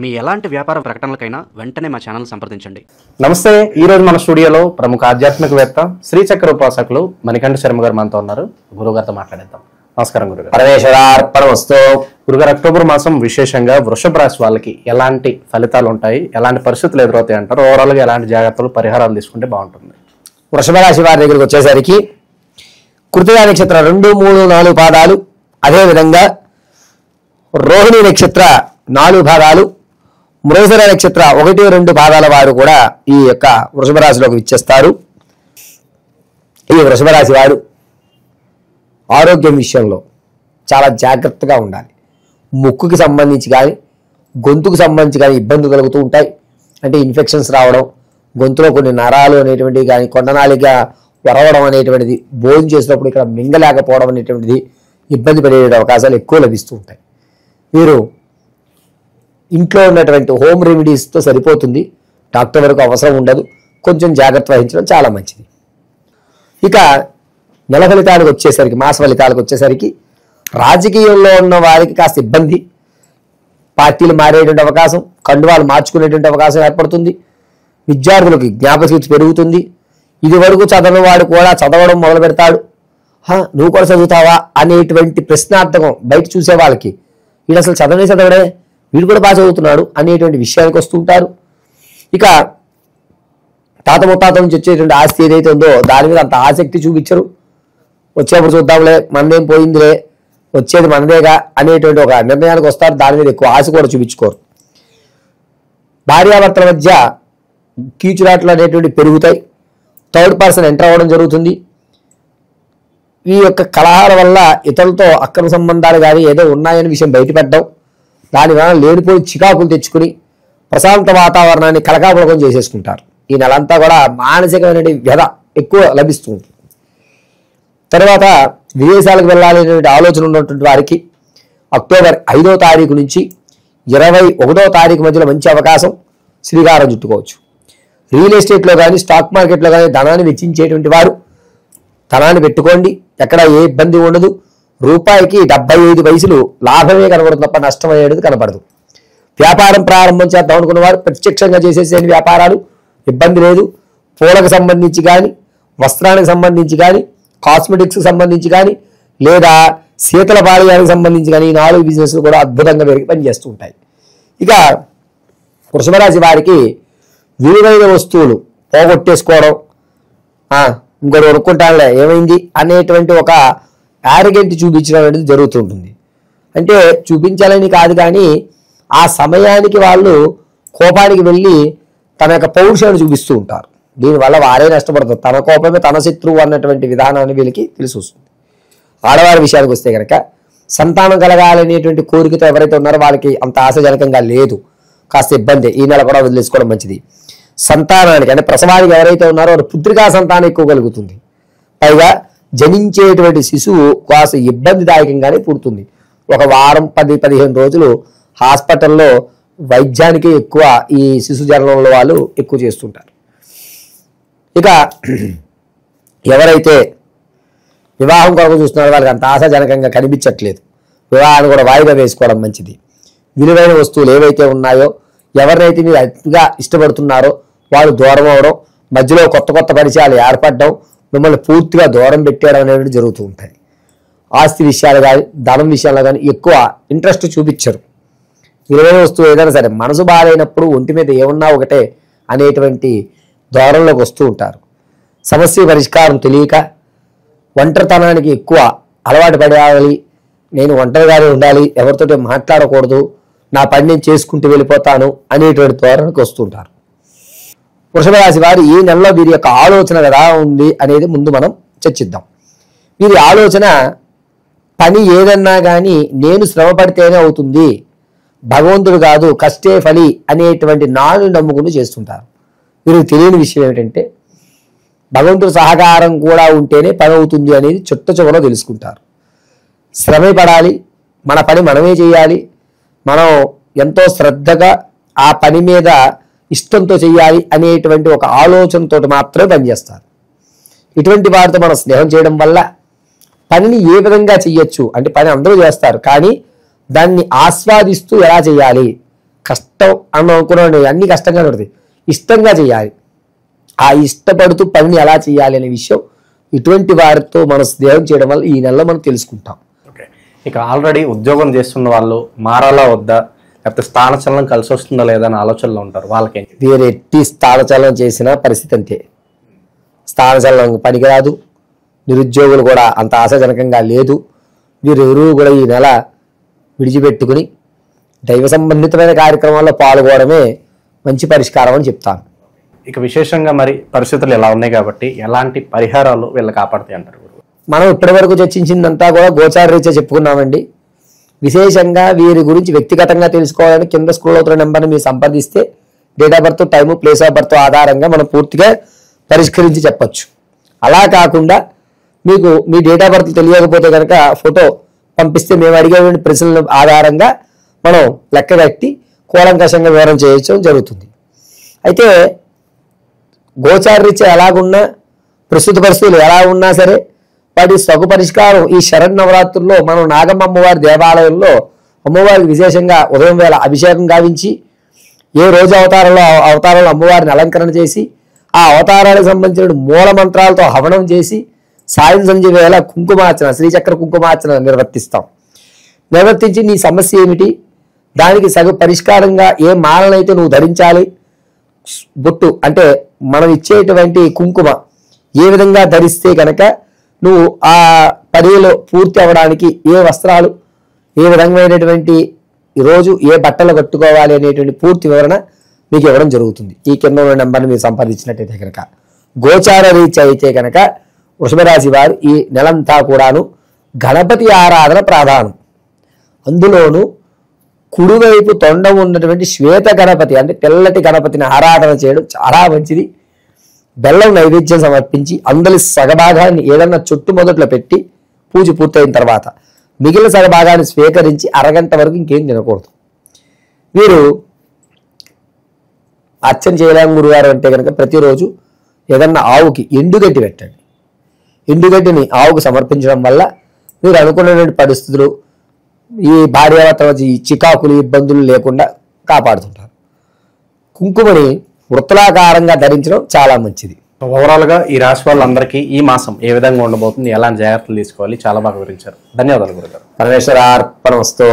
మీ ఎలాంటి వ్యాపార ప్రకటనలకైనా వెంటనే మా ఛానల్ సంప్రదించండి. నమస్తే. ఈ రోజు మన స్టూడియోలో ప్రముఖ ఆధ్యాత్మికవేత్త శ్రీచక్ర ఉపాసకులు మణికంఠ శర్మ గారు మనతో ఉన్నారు. గురుగారితో మాట్లాడేద్దాం. నమస్కారం గురుగారు. పరమేశ్వరార్పణమస్తు. గురుగారు, అక్టోబర్ మాసం విశేషంగా వృషభ రాశి వాళ్ళకి ఎలాంటి ఫలితాలు ఉంటాయి, ఎలాంటి పరిస్థితులు ఎదురవుతాయి అంటారు? ఓవరాల్ గా ఎలాంటి జాగ్రత్తలు పరిహారాలు తీసుకుంటే బాగుంటుంది? వృషభ రాశి వారి దగ్గరికి వచ్చేసరికి కృతికా నక్షత్ర 2, 3, 4 పాదాలు, అదేవిధంగా రోహిణి నక్షత్ర 4 పాదాలు, మృగశిర నక్షత్ర 1, 2 పాదాల వారు కూడా ఈ యొక్క వృషభ రాశిలోకి విచ్చేస్తారు. ఈ వృషభ రాశి వారు ఆరోగ్యం విషయంలో చాలా జాగ్రత్తగా ఉండాలి. ముక్కుకి సంబంధించి కానీ గొంతుకు సంబంధించి కానీ ఇబ్బందులు కలుగుతూ ఉంటాయి. అంటే ఇన్ఫెక్షన్స్ రావడం, గొంతులో కొన్ని నరాలు అనేటువంటివి కానీ కొండనాలిగా వరవడం అనేటువంటిది, భోజనం చేసినప్పుడు ఇక్కడ మింగలేకపోవడం అనేటువంటిది ఇబ్బంది పడే అవకాశాలు ఎక్కువ లభిస్తూ ఉంటాయి. మీరు ఇంట్లో ఉన్నటువంటి హోమ్ రెమెడీస్తో సరిపోతుంది. డాక్టర్ వరకు అవసరం ఉండదు. కొంచెం జాగ్రత్త వహించడం చాలా మంచిది. ఇక నెల ఫలితాలకు వచ్చేసరికి, మాస ఫలితాలకు వచ్చేసరికి రాజకీయంలో ఉన్న వారికి కాస్త ఇబ్బంది, పార్టీలు మారేటువంటి అవకాశం, కండువాలు మార్చుకునేటువంటి అవకాశం ఏర్పడుతుంది. విద్యార్థులకి జ్ఞాపకశక్తి పెరుగుతుంది. ఇది వరకు చదవని వాడు కూడా చదవడం మొదలు పెడతాడు. నువ్వు కూడా చదువుతావా అనేటువంటి ప్రశ్నార్థకం బయట చూసే వాళ్ళకి, వీడు అసలు చదవడే, వీడు కూడా బాగా చదువుతున్నాడు అనేటువంటి విషయానికి వస్తుంటారు. ఇక తాత ముత్తాత నుంచి వచ్చేటువంటి ఆస్తి ఏదైతే ఉందో దాని మీద అంత ఆసక్తి చూపించరు. వచ్చేప్పుడు చూద్దాంలే, మనదేం పోయిందిలే, వచ్చేది మనదేగా అనేటువంటి ఒక నిర్ణయానికి వస్తారు. దాని మీద ఎక్కువ ఆశ కూడా చూపించుకోరు. భార్యాభర్తల మధ్య కీచురాట్లు అనేటువంటి పెరుగుతాయి. థర్డ్ పర్సన్ ఎంటర్ అవ్వడం జరుగుతుంది. ఈ యొక్క కలహాల వల్ల ఇతరులతో అక్రమ సంబంధాలు కానీ ఏదో ఉన్నాయని విషయం బయటపెట్టడం, దానివల్ల లేనిపోయి చికాకులు తెచ్చుకుని ప్రశాంత వాతావరణాన్ని కలకాపులకం చేసేసుకుంటారు. ఈ నెలంతా కూడా మానసికమైన వ్యధ ఎక్కువ లభిస్తూ ఉంటుంది. తర్వాత విదేశాలకు వెళ్ళాలనేటువంటి ఆలోచన ఉన్నటువంటి వారికి అక్టోబర్ 5వ తారీఖు నుంచి 21వ తారీఖు మధ్యలో మంచి అవకాశం, శ్రీకారం చుట్టుకోవచ్చు. రియల్ ఎస్టేట్లో కానీ స్టాక్ మార్కెట్లో కానీ ధనాన్ని వెచ్చించేటువంటి వారు ధనాన్ని పెట్టుకోండి. ఎక్కడ ఏ ఇబ్బంది ఉండదు. రూపాయికి 75 పైసలు లాభమే కనబడుతుంది తప్ప నష్టం అయ్యేది కనపడదు. వ్యాపారం ప్రారంభం చేద్దాం అనుకున్న వారు ప్రత్యక్షంగా చేసేసే వ్యాపారాలు ఇబ్బంది లేదు. పూలకు సంబంధించి కానీ, వస్త్రానికి సంబంధించి కానీ, కాస్మెటిక్స్కి సంబంధించి కానీ, లేదా శీతల పానీయానికి సంబంధించి కానీ, ఈ 4 బిజినెస్లు కూడా అద్భుతంగా పెరిగి పనిచేస్తూ ఉంటాయి. ఇక వృషభ రాశి వారికి విలువైన వస్తువులు పోగొట్టేసుకోవడం, ఇంకోటి కొనుక్కుంటానులే ఏమైంది అనేటువంటి ఒక యారగెంట్ చూపించడం అనేది జరుగుతుంటుంది. అంటే చూపించాలని కాదు, కానీ ఆ సమయానికి వాళ్ళు కోపానికి వెళ్ళి తన యొక్క పౌరుషాన్ని చూపిస్తూ ఉంటారు. దీనివల్ల వారే నష్టపడతారు. తన కోపమే తన శత్రువు అన్నటువంటి విధానాన్ని వీళ్ళకి తెలిసి వస్తుంది. ఆడవారి విషయానికి వస్తే కనుక సంతానం కలగాలనేటువంటి కోరికతో ఎవరైతే ఉన్నారో వాళ్ళకి అంత ఆశాజనకంగా లేదు. కాస్త ఇబ్బంది. ఈ నెల కూడా వదిలేసుకోవడం మంచిది. సంతానానికి అంటే ప్రసవానికి ఎవరైతే ఉన్నారో వారు పుత్రికా సంతానం ఎక్కువ కలుగుతుంది. పైగా జనించేటువంటి శిశువు కాస్త ఇబ్బందిదాయకంగానే పుడుతుంది. ఒక వారం 10-15 రోజులు హాస్పిటల్లో వైద్యానికి ఎక్కువ ఈ శిశు జననంలో వాళ్ళు ఎక్కువ చేస్తుంటారు. ఇక ఎవరైతే వివాహం కొరకు చూస్తున్నారో వాళ్ళకి అంత ఆశాజనకంగా కనిపించట్లేదు. వివాహాన్ని కూడా వాయిదా వేసుకోవడం మంచిది. విలువైన వస్తువులు ఏవైతే ఉన్నాయో, ఎవరినైతే మీరు అతిగా ఇష్టపడుతున్నారో వాళ్ళు దూరం అవడం, మధ్యలో కొత్త పరిచయాలు ఏర్పడడం, మిమ్మల్ని పూర్తిగా దూరం పెట్టేయడం అనేవి జరుగుతూ ఉంటాయి. ఆస్తి విషయాలు కానీ, ధనం విషయాల్లో కానీ ఎక్కువ ఇంట్రెస్ట్ చూపించరు. విలువైన వస్తువు ఏదైనా సరే మనసు బాగాలేనప్పుడు ఒంటి మీద ఏమన్నా ఒకటే అనేటువంటి ధోరణిలోకి వస్తూ ఉంటారు. సమస్య పరిష్కారం తెలియక ఒంటరితనానికి ఎక్కువ అలవాటు పడేయాలి. నేను ఒంటరిగానే ఉండాలి, ఎవరితోటి మాట్లాడకూడదు, నా పని నేను చేసుకుంటూ వెళ్ళిపోతాను అనేటువంటి ధోరణికి వస్తుంటారు. వృషభ రాశి వారు ఈ నెలలో వీరి యొక్క ఆలోచన ఎలా ఉంది అనేది ముందు మనం చర్చిద్దాం. వీరి ఆలోచన పని ఏదన్నా కానీ నేను శ్రమ పడితేనే అవుతుంది, భగవంతుడు కాదు కష్టే ఫలి అనేటువంటి నాను నమ్ముకుని చేస్తుంటారు. వీరికి తెలియని విషయం ఏమిటంటే భగవంతుడు సహకారం కూడా ఉంటేనే పని అవుతుంది అనేది చివరలో తెలుసుకుంటారు. శ్రమ పడాలి, మన పని మనమే చేయాలి, మనం ఎంతో శ్రద్ధగా ఆ పని మీద ఇష్టంతో చేయాలి అనేటువంటి ఒక ఆలోచనతో మాత్రమే పనిచేస్తారు. ఇటువంటి వారితో మనం స్నేహం చేయడం వల్ల పనిని ఏ విధంగా చెయ్యొచ్చు అంటే పని అందరూ చేస్తారు, కానీ దాన్ని ఆస్వాదిస్తూ ఎలా చేయాలి, కష్టం అని అనుకున్నాడు, అన్ని కష్టంగా పడుతుంది. ఇష్టంగా చేయాలి. ఆ ఇష్టపడుతూ పనిని ఎలా చేయాలి అనే విషయం ఇటువంటి వారితో మనం స్నేహం చేయడం వల్ల ఈ నెలలో మనం తెలుసుకుంటాం. ఓకే, ఇక ఆల్రెడీ ఉద్యోగం చేస్తున్న వాళ్ళు మారాలా వద్దా, లేకపోతే స్థానచలనం కలిసి వస్తుందా లేదా అని ఆలోచనలో ఉంటారు. వాళ్ళకేంటి? వీరు ఎట్టి స్థానచలనం చేసిన పరిస్థితి అంతే. స్థానచలనం పనికిరాదు. నిరుద్యోగులు కూడా అంత ఆశాజనకంగా లేదు. వీరెవరూ కూడా ఈ నెల విడిచిపెట్టుకుని దైవ సంబంధితమైన కార్యక్రమాల్లో పాల్గొనడమే మంచి పరిష్కారం అని చెప్తాను. ఇక విశేషంగా మరి పరిస్థితులు ఎలా ఉన్నాయి కాబట్టి ఎలాంటి పరిహారాలు వీళ్ళు కాపాడతాయి అంటారు? మనం ఇప్పటి వరకు చర్చించిందంతా కూడా గోచార రీత్యా చెప్పుకున్నామండి. విశేషంగా వీరి గురించి వ్యక్తిగతంగా తెలుసుకోవాలని కింద స్క్రోల్ అవుతున్న నెంబర్ని మీరు సంప్రదిస్తే date of birth, time, place of birth ఆధారంగా మనం పూర్తిగా పరిష్కరించి చెప్పొచ్చు. అలా కాకుండా మీకు మీ డేట్ ఆఫ్ బర్త్ తెలియకపోతే కనుక ఫోటో పంపిస్తే మేము అడిగే ప్రశ్నల ఆధారంగా మనం లెక్క కట్టి కూలంకషంగా వివరణ చేయడం జరుగుతుంది. అయితే గోచార రీత్యా ఎలాగున్నా, ప్రస్తుత పరిస్థితులు ఎలా ఉన్నా సరే వాటి సగు పరిష్కారం ఈ శరన్నవరాత్రుల్లో మనం నాగమ్మ అమ్మవారి దేవాలయంలో అమ్మవారికి విశేషంగా ఉదయం వేళ అభిషేకం గావించి ఏ రోజు అవతారంలో అమ్మవారిని అలంకరణ చేసి ఆ అవతారాలకు సంబంధించిన మూల మంత్రాలతో హవనం చేసి సాయం సంధ్య వేళ కుంకుమార్చన, శ్రీచక్ర కుంకుమార్చన నిర్వర్తించి నీ సమస్య ఏమిటి, దానికి సగ పరిష్కారంగా ఏ మాలనైతే నువ్వు ధరించాలి, బొట్టు అంటే మనం ఇచ్చేటువంటి కుంకుమ ఏ విధంగా ధరిస్తే కనుక నువ్వు ఆ పనిలో పూర్తి అవ్వడానికి ఏ వస్త్రాలు, ఏ విధమైనటువంటి ఈరోజు ఏ బట్టలు కట్టుకోవాలి అనేటువంటి పూర్తి వివరణ మీకు ఇవ్వడం జరుగుతుంది. ఈ కింద ఉన్న నెంబర్ని మీరు సంపాదించినట్టయితే కనుక గోచార రీత్యా అయితే కనుక వృషభ రాశి వారు ఈ నెలంతా కూడాను గణపతి ఆరాధన ప్రాధానం. అందులోనూ కుడివైపు తొండం ఉన్నటువంటి శ్వేత గణపతి అంటే తెల్లటి గణపతిని ఆరాధన చేయడం చాలా మంచిది. బెల్లం నైవేద్యం సమర్పించి అందులో సగభాగాన్ని ఏదన్నా చుట్టుమొదట్లో పెట్టి పూజ పూర్తయిన తర్వాత మిగిలిన సగభాగాన్ని స్వీకరించి అరగంట వరకు ఇంకేం తినకూడదు. వీరు అర్చన చేయలేము గురువారం అంటే కనుక ప్రతిరోజు ఏదన్నా ఆవుకి ఎండుగడ్డి పెట్టండి. ఎండుగడ్డిని ఆవుకు సమర్పించడం వల్ల మీరు అనుకున్నటువంటి పరిస్థితులు, ఈ భార్యాభర్తల మధ్య చికాకులు, ఇబ్బందులు లేకుండా కాపాడుతుంటారు. కుంకుమని వృత్తలాకారంగా ధరించడం చాలా మంచిది. ఓవరాల్ గా ఈ రాశి వాళ్ళందరికీ ఈ మాసం ఏ విధంగా ఉండబోతుంది, ఎలాంటి జాగ్రత్తలు తీసుకోవాలి, చాలా బాగా వివరించారు. ధన్యవాదాలు గురుగారు. పరమేశ్వర అర్పణమస్తు.